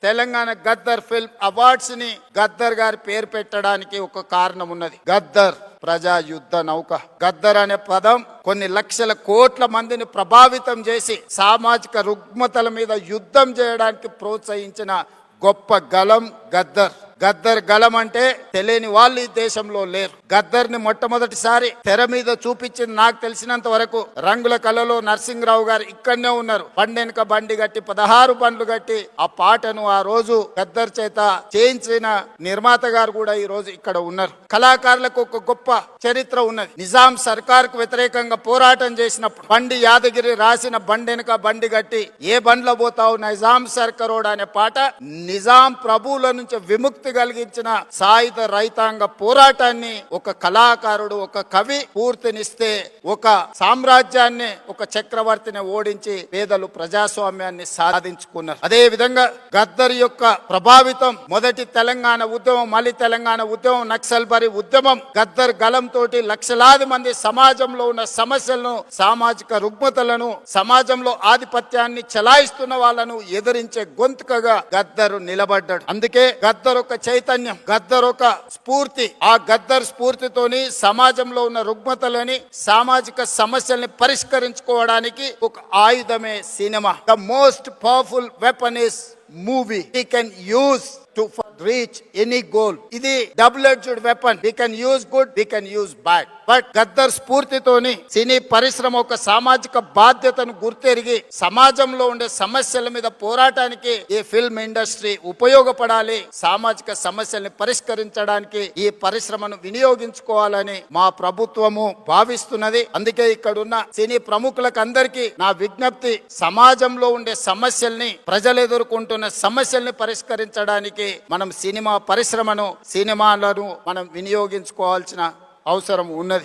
Telangana Gaddar film awards ని గద్దర్ గారి పేరు పెట్టడానికి ఒక కారణం ఉన్నది. గద్దర్ ప్రజా యుద్ధ నౌక. గద్దర్ అనే పదం కొన్ని లక్షల కోట్ల మందిని ప్రభావితం చేసి సామాజిక రుగ్మతల మీద యుద్ధం చేయడానికి ప్రోత్సహించిన గొప్ప గలం గద్దర్. గద్దర్ గలం అంటే తెలియని వాళ్ళు ఈ దేశంలో లేరు. గద్దర్ ని మొట్టమొదటిసారి తెర మీద చూపించింది నాకు తెలిసినంత వరకు రంగుల కళలో నరసింహరావు గారు ఇక్కడనే ఉన్నారు. బండెనక బండి కట్టి 16 బండ్లు కట్టి ఆ పాటను ఆ రోజు గద్దర్ చేత చేయించిన నిర్మాత గారు కూడా ఈ రోజు ఇక్కడ ఉన్నారు. కళాకారులకు ఒక గొప్ప చరిత్ర ఉన్నది. నిజాం సర్కార్ కు వ్యతిరేకంగా పోరాటం చేసినప్పుడు బండి యాదగిరి రాసిన బండెనక బండి కట్టి ఏ బండ్లో పోతావు నిజాం సర్కారోడ్ అనే పాట నిజాం ప్రభువుల నుంచి విముక్తి కలిగించిన సాయుధ రైతాంగ పోరాటాన్ని ఒక కళాకారుడు ఒక కవి పూర్తినిస్తే ఒక సామ్రాజ్యాన్ని ఒక చక్రవర్తిని ఓడించి పేదలు ప్రజాస్వామ్యాన్ని సాధించుకున్నారు. అదే విధంగా గద్దర్ యొక్క ప్రభావితం మొదటి తెలంగాణ ఉద్యమం, మళ్ళీ తెలంగాణ ఉద్యమం, నక్సల్ బరి ఉద్యమం గద్దర్ గలం తోటి లక్షలాది మంది సమాజంలో ఉన్న సమస్యలను, సామాజిక రుగ్మతలను, సమాజంలో ఆధిపత్యాన్ని చలాయిస్తున్న వాళ్ళను ఎదిరించే గొంతుకగా గద్దరు నిలబడ్డాడు. అందుకే గద్దర్ ఒక చైతన్యం, గద్దర్ ఒక స్ఫూర్తి. ఆ గద్దర్ స్ఫూర్తితోని సమాజంలో ఉన్న రుగ్మతలని, సామాజిక సమస్యల్ని పరిష్కరించుకోవడానికి ఒక ఆయుధమే సినిమా. The most powerful weapon is movie. He can use to reach any goal. ఇది double edged weapon. We can use good, we can use bad. But Gaddar స్ఫూర్తితోని సినీ పరిశ్రమ ఒక సామాజిక బాధ్యతను గుర్తెరిగి సమాజంలో ఉండే సమస్యల మీద పోరాటానికి ఈ ఫిల్మ్ ఇండస్ట్రీ ఉపయోగపడాలి. సామాజిక సమస్యల్ని పరిష్కరించడానికి ఈ పరిశ్రమను వినియోగించుకోవాలని మా ప్రభుత్వము భావిస్తున్నది. అందుకే ఇక్కడున్న సినీ ప్రముఖులకు అందరికీ నా విజ్ఞప్తి, సమాజంలో ఉండే సమస్యల్ని, ప్రజలు ఎదుర్కొంటున్న సమస్యల్ని పరిష్కరించడానికి మనం సినిమా పరిశ్రమను, సినిమాలను మనం వినియోగించుకోవాల్సిన అవసరం ఉన్నది.